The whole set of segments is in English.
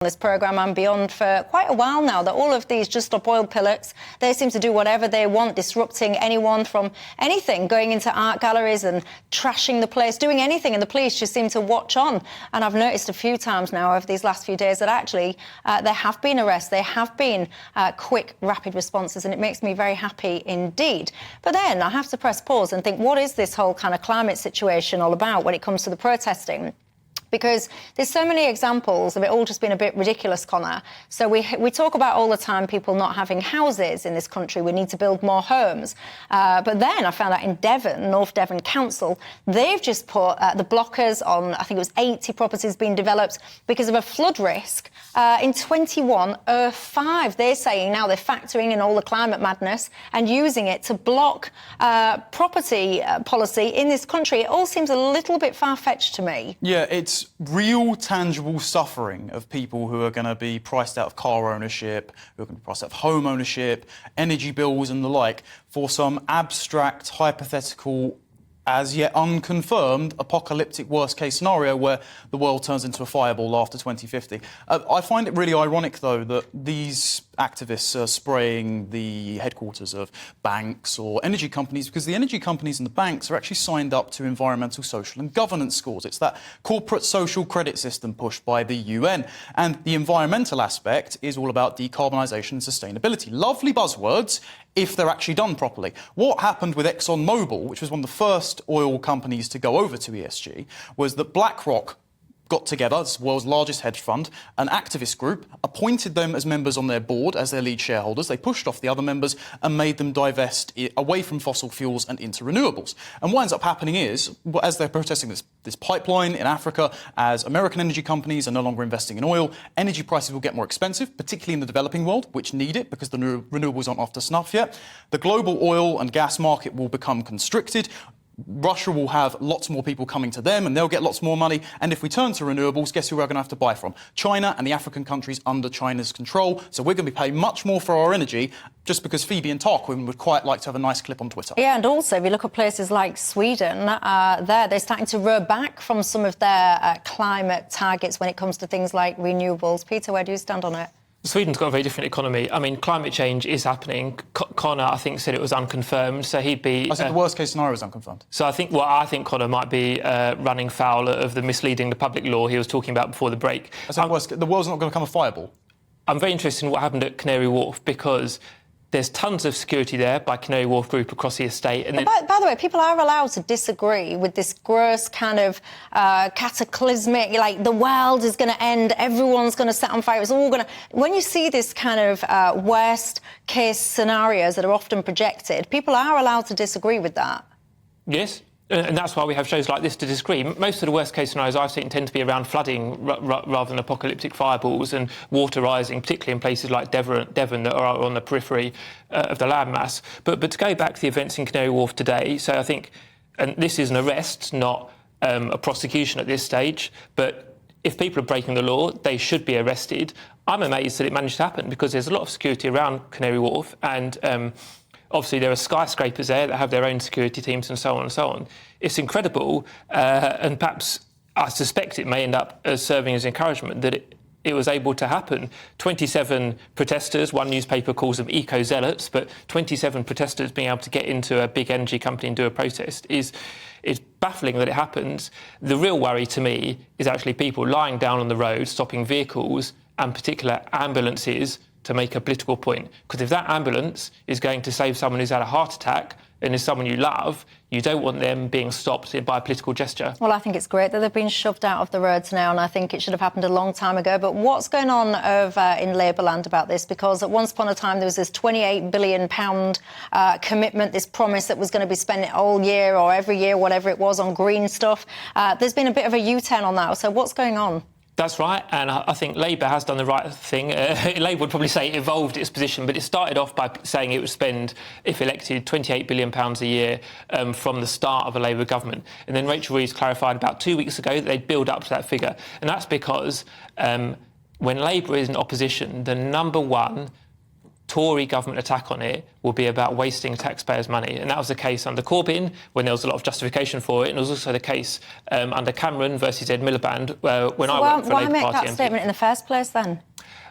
This programme and beyond for quite a while now, that all of these Just Stop Oil pillars, they seem to do whatever they want, disrupting anyone from anything, going into art galleries and trashing the place, doing anything, and the police just seem to watch on. And I've noticed a few times now over these last few days that actually there have been arrests, there have been quick, rapid responses, and it makes me very happy indeed. But then I have to press pause and think, what is this whole kind of climate situation all about when it comes to the protesting? Because there's so many examples of it all just being a bit ridiculous, Connor. So we talk about all the time people not having houses in this country. We need to build more homes. But then I found out in Devon, North Devon Council, they've just put the blockers on, I think it was 80 properties being developed because of a flood risk in 2105. They're saying now they're factoring in all the climate madness and using it to block property policy in this country. It all seems a little bit far-fetched to me. Yeah, it's real, tangible suffering of people who are going to be priced out of car ownership, who are going to be priced out of home ownership, energy bills and the like, for some abstract, hypothetical, as yet unconfirmed, apocalyptic worst-case scenario where the world turns into a fireball after 2050. I find it really ironic, though, that these activists are spraying the headquarters of banks or energy companies, because the energy companies and the banks are actually signed up to environmental, social and governance scores. It's that corporate social credit system pushed by the UN. And the environmental aspect is all about decarbonisation and sustainability. Lovely buzzwords if they're actually done properly. What happened with ExxonMobil, which was one of the first oil companies to go over to ESG, was that BlackRock got together, it's the world's largest hedge fund, an activist group, appointed them as members on their board as their lead shareholders. They pushed off the other members and made them divest away from fossil fuels and into renewables. And what ends up happening is, as they're protesting this pipeline in Africa, as American energy companies are no longer investing in oil, energy prices will get more expensive, particularly in the developing world, which need it because the renewables aren't up to snuff yet. The global oil and gas market will become constricted. Russia will have lots more people coming to them and they'll get lots more money. And if we turn to renewables, guess who we're going to have to buy from? China and the African countries under China's control. So we're going to be paying much more for our energy just because Phoebe and Tarquin would quite like to have a nice clip on Twitter. Yeah, and also if you look at places like Sweden, they're starting to row back from some of their climate targets when it comes to things like renewables. Peter, where do you stand on it? Sweden's got a very different economy. I mean, climate change is happening. Connor, I think, said it was unconfirmed, so he'd be... I said the worst-case scenario is unconfirmed. So I think Connor might be running foul of the misleading the public law he was talking about before the break. I said the world's not going to become a fireball. I'm very interested in what happened at Canary Wharf, because there's tons of security there by Canary Wharf Group across the estate. And by the way, people are allowed to disagree with this gross kind of cataclysmic, like the world is going to end, everyone's going to set on fire, it's all going to... When you see this kind of worst-case scenarios that are often projected, people are allowed to disagree with that. Yes. And that's why we have shows like this to disagree. Most of the worst-case scenarios I've seen tend to be around flooding rather than apocalyptic fireballs and water rising, particularly in places like Devon that are on the periphery of the landmass. But to go back to the events in Canary Wharf today, so I think, and this is an arrest, not a prosecution at this stage, but if people are breaking the law, they should be arrested. I'm amazed that it managed to happen because there's a lot of security around Canary Wharf and... obviously, there are skyscrapers there that have their own security teams and so on and so on. It's incredible, and perhaps I suspect it may end up as serving as encouragement that it was able to happen. 27 protesters, one newspaper calls them eco-zealots, but 27 protesters being able to get into a big energy company and do a protest is baffling that it happens. The real worry to me is actually people lying down on the road, stopping vehicles and particular ambulances to make a political point. Because if that ambulance is going to save someone who's had a heart attack and is someone you love, you don't want them being stopped by a political gesture. Well, I think it's great that they've been shoved out of the roads now, and I think it should have happened a long time ago. But what's going on over in Labour land about this? Because at once upon a time there was this £28 billion commitment, this promise that was going to be spent all year or every year, whatever it was, on green stuff. There's been a bit of a U-turn on that. So what's going on? That's right, and I think Labour has done the right thing. Labour would probably say it evolved its position, but it started off by saying it would spend, if elected, £28 billion a year from the start of a Labour government. And then Rachel Reeves clarified about 2 weeks ago that they'd build up to that figure. And that's because when Labour is in opposition, the number one Tory government attack on it will be about wasting taxpayers' money. And that was the case under Corbyn, when there was a lot of justification for it, and it was also the case under Cameron versus Ed Miliband, when I worked for why Labour make Party that MP. statement in the first place, then?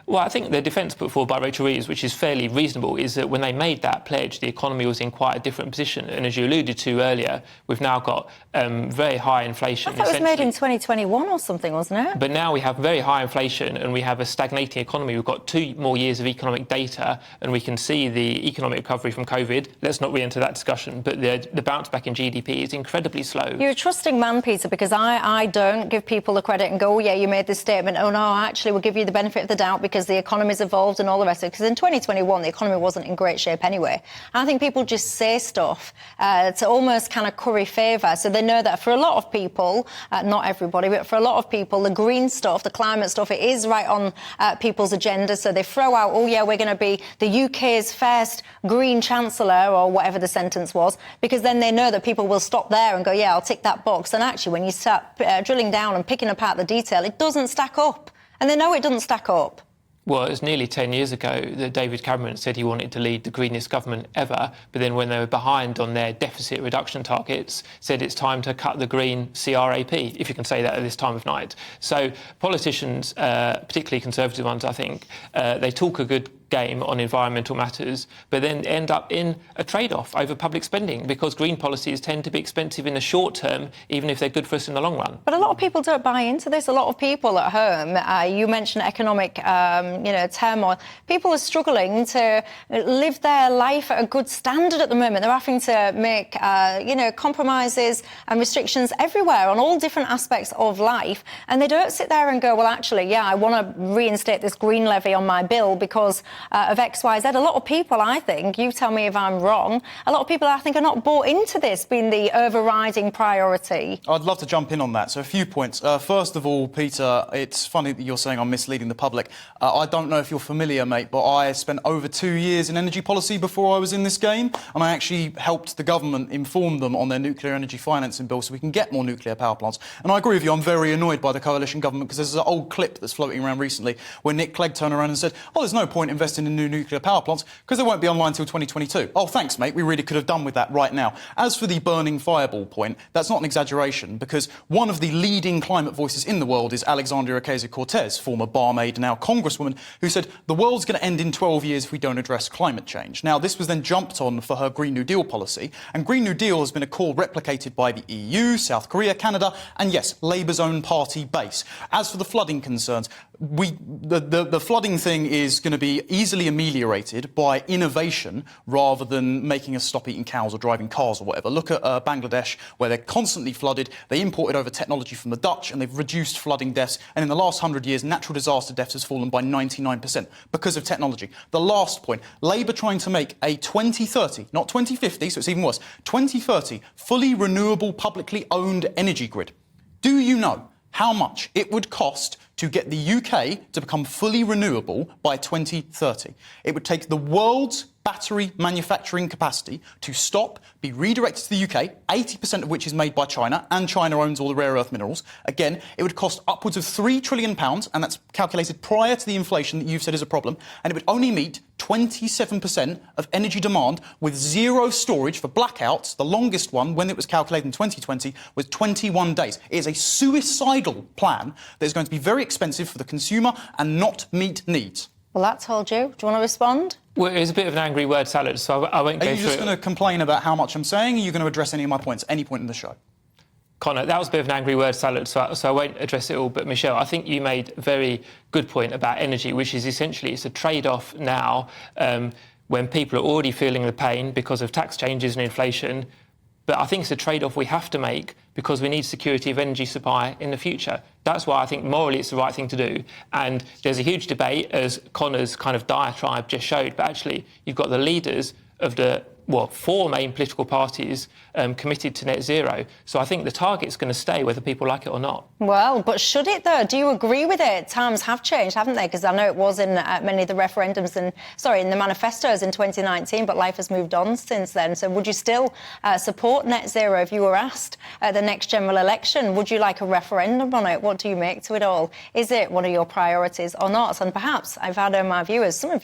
Well, I think the defence put forward by Rachel Reeves, which is fairly reasonable, is that when they made that pledge, the economy was in quite a different position. And as you alluded to earlier, we've now got very high inflation. I thought it was made in 2021 or something, wasn't it? But now we have very high inflation and we have a stagnating economy. We've got 2 more years of economic data and we can see the economic recovery from COVID. Let's not re-enter that discussion, but the bounce back in GDP is incredibly slow. You're a trusting man, Peter, because I don't give people the credit and go, oh, yeah, you made this statement. Oh, no, actually, we'll give you the benefit of the doubt because the economy's evolved and all the rest of it. Because in 2021, the economy wasn't in great shape anyway. And I think people just say stuff to almost kind of curry favour. So they know that for a lot of people, not everybody, but for a lot of people, the green stuff, the climate stuff, it is right on people's agenda. So they throw out, oh, yeah, we're going to be the UK's first green chancellor or whatever the sentence was, because then they know that people will stop there and go, yeah, I'll tick that box. And actually, when you start drilling down and picking apart the detail, it doesn't stack up. And they know it doesn't stack up. Well, it was nearly 10 years ago that David Cameron said he wanted to lead the greenest government ever, but then when they were behind on their deficit reduction targets, said it's time to cut the green CRAP, if you can say that at this time of night. So politicians, particularly Conservative ones, I think, they talk a good game on environmental matters, but then end up in a trade-off over public spending because green policies tend to be expensive in the short term, even if they're good for us in the long run. But a lot of people don't buy into this. A lot of people at home, you mentioned economic, turmoil. People are struggling to live their life at a good standard at the moment. They're having to make, compromises and restrictions everywhere on all different aspects of life. And they don't sit there and go, well, actually, yeah, I want to reinstate this green levy on my bill because of X, Y, Z. A lot of people, I think, you tell me if I'm wrong, a lot of people, I think, are not bought into this being the overriding priority. I'd love to jump in on that. So a few points. First of all, Peter, it's funny that you're saying I'm misleading the public. I don't know if you're familiar, mate, but I spent over 2 years in energy policy before I was in this game, and I actually helped the government inform them on their nuclear energy financing bill so we can get more nuclear power plants. And I agree with you, I'm very annoyed by the coalition government because there's an old clip that's floating around recently where Nick Clegg turned around and said, oh, there's no point investing in new nuclear power plants because they won't be online until 2022. Oh, thanks, mate. We really could have done with that right now. As for the burning fireball point, that's not an exaggeration because one of the leading climate voices in the world is Alexandria Ocasio-Cortez, former barmaid, now congresswoman, who said the world's going to end in 12 years if we don't address climate change. Now, this was then jumped on for her Green New Deal policy, and Green New Deal has been a call replicated by the EU, South Korea, Canada, and yes, Labour's own party base. As for the flooding concerns, the flooding thing is going to be easily ameliorated by innovation rather than making us stop eating cows or driving cars or whatever. Look at Bangladesh, where they're constantly flooded. They imported over technology from the Dutch and they've reduced flooding deaths. And in the last 100 years, natural disaster deaths has fallen by 99% because of technology. The last point, Labour trying to make a 2030, not 2050, so it's even worse, 2030 fully renewable, publicly owned energy grid. Do you know how much it would cost to get the UK to become fully renewable by 2030? It would take the world's battery manufacturing capacity to stop, be redirected to the UK, 80% of which is made by China, and China owns all the rare earth minerals. Again, it would cost upwards of £3 trillion, and that's calculated prior to the inflation that you've said is a problem, and it would only meet 27% of energy demand with zero storage for blackouts. The longest one, when it was calculated in 2020, was 21 days. It is a suicidal plan that is going to be very expensive for the consumer and not meet needs. Well, that told you. Do you want to respond? Well, it was a bit of an angry word salad, so I won't go through it. Are you just going to complain about how much I'm saying, or are you going to address any of my points at any point in the show? Connor, that was a bit of an angry word salad, so I won't address it all. But, Michelle, I think you made a very good point about energy, which is essentially it's a trade-off now when people are already feeling the pain because of tax changes and inflation. But I think it's a trade-off we have to make because we need security of energy supply in the future. That's why I think morally it's the right thing to do. And there's a huge debate, as Connor's kind of diatribe just showed, but actually you've got the leaders of the 4 main political parties committed to net zero. So I think the target's going to stay whether people like it or not. Well, but should it, though? Do you agree with it? Times have changed, haven't they? Because I know it was in many of the referendums in the manifestos in 2019, but life has moved on since then. So would you still support net zero if you were asked at the next general election? Would you like a referendum on it? What do you make to it all? Is it one of your priorities or not? And perhaps, I've had my viewers, some of